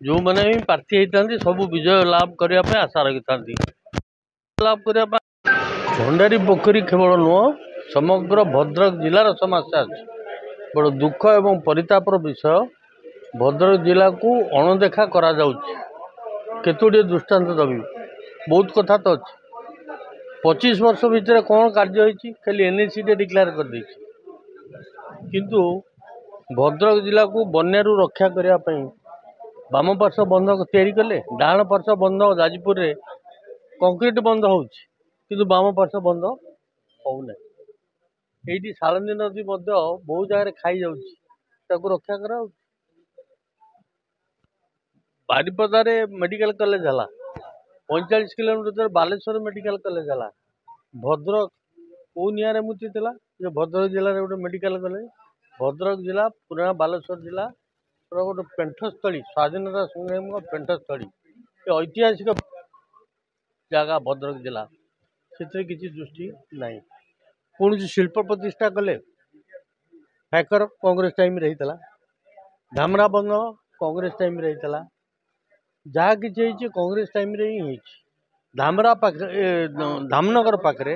जो मैंने भी प्रार्थी होता सब विजय लाभ करने आशा रखी था लाभ करने भंडारी पोखरी केवल नुह समग्र भद्रक जिलार समस्या अच्छे बड़ दुख एवं परितापर विषय भद्रक जिला को अणदेखा करा केतोटी दृष्टांत दबी बहुत कथा तो अच्छे 25 वर्ष भितर कौन कार्य होती खाली एनएसी डिक्लेयर कर दी किंतु भद्रक जिला को बन्यारू रक्षा करने बाम पार्श्व बंध तैयारी कले डाण पार्श्व बंध जाजपुर रे कंक्रीट बंध हो बाम पार्श्व बंध होना ये सालंदी नदी बहुत जगह खाई जाऊँ रक्षा करा बारिपदारे मेडिकल कॉलेज है 45 किलोमीटर बालेश्वर मेडिकल कॉलेज है भद्रक कौ निआरे मुति जो भद्रक जिले में गोटे मेडिकल कॉलेज भद्रक जिला पुराना बालेश्वर जिला गोटे पेंठस्थली स्वाधीनता संग्राम पेंठस्थली ऐतिहासिक जगह भद्रक जिला से किसी दृष्टि नहीं कौन शिल्प प्रतिष्ठा कले फैकर कांग्रेस टाइम रही धामरा बंध कांग्रेस टाइम रही जहाँ कि कांग्रेस टाइम रे ही धामरा धामनगर पाखे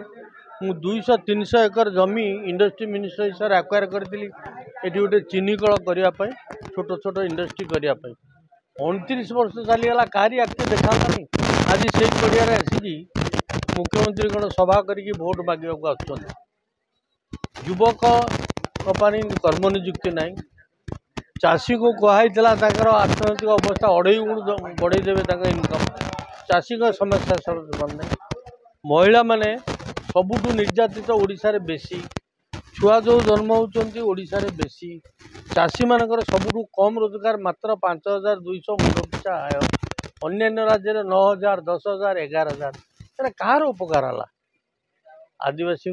मु 200-300 एकर जमी इंडस्ट्री मिनिस्टर हिसाब से एक्वायर करी ये गोटे चीनी कल करने छोट छोट इंडस्ट्री करने 29 वर्ष चलीगला कहारी आखिरी देखा आज से पड़िया आसिकी मुख्यमंत्री कौन सभा करके भोट मांगवा युवक कर्म निजुक्ति ना चाषी को कहुई आर्थिक अवस्था अढ़ई गुण बढ़ईदेवे इनकम चाषी समस्या समाधान नहीं महिला माने सबुठू निर्यातित ओडिशा रे बेसी छुआ जो जन्म होती ओडिशा रे बेसी चाषी मानकर सबुठू कम रोजगार मात्र 5200 मुंड पिछा आय अन्य राज्य में 9000 10000 11000 कहार उपकार है आदिवासी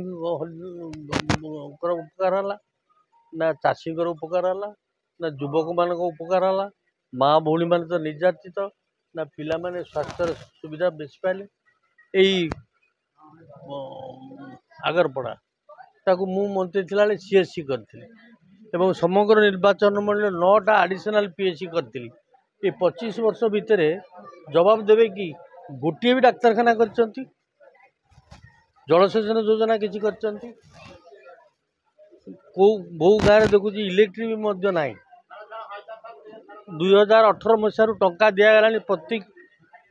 उपकार है ना चाषी उपकार है ना युवक मान उपकार है माँ भौणी मान तो निर्यातित ना पिला माने स्वास्थ्य सुविधा बेसी पाइले यही आगरपड़ा ताकू मु मंत्री थिला सीएससी करी समग्र निर्वाचन मंडल 9टा आडिशनल पीएससी करी 25 वर्ष भितर जवाब देवे कि गोटे भी डाक्तरखाना कर जलसेचन योजना किसी कर बहु गाँव देखुँ इलेक्ट्रिक भी ना 2018 मसीह टंका दिगला प्रत्येक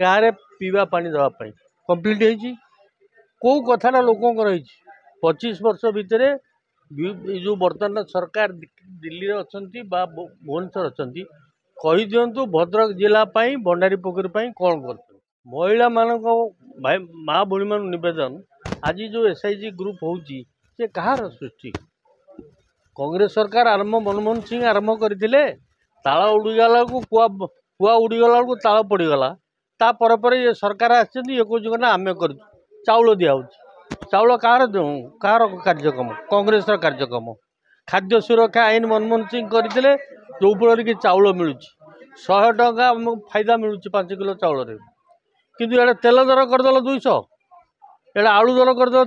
गाँव में पीवा पानी देवाई कम्प्लीट होती कौ कथा लोक 25 वर्ष भितर जो बर्तमान सरकार दिल्ली में अच्छा भुवनेश्वर अच्छा कही दिंतु भद्रक जिलापाई भंडारी पोखरी कौन कर महिला मान भाई माँ भूणी मान नवेदन आज जो एसआईजी ग्रुप होची से कहार सृष्टि कांग्रेस सरकार आरंभ मनमोहन सिंह आरंभ करते ताला उड़ीगला कुआ उड़ीगला बेलू ताला पड़गला तापर ये सरकार ये कौन आम कर चाउल दिया चाउल कहार कहार कार्यक्रम कांग्रेस कार्यक्रम खाद्य सुरक्षा आईन मनमोहन सिंह करते जो फल कि चाउल मिलूँ 100 टंका फायदा मिलूँ 5 किलो चाउल किंतु ये तेल दर करदेल 200 ये आलू दर करदेल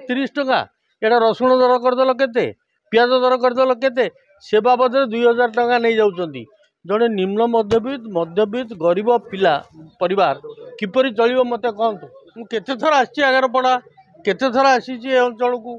30 टंका ये रसुण दर करदेल केते पियाज दर करदेल केते से बाबद 2000 टंका नहीं जाऊँगी जड़े निम्न मध्यवित्त गरीब पिला परिवार किपरि चलिबो मते कहतु मु केते थर आसी आगरपड़ा केते थर आसी अंचल को।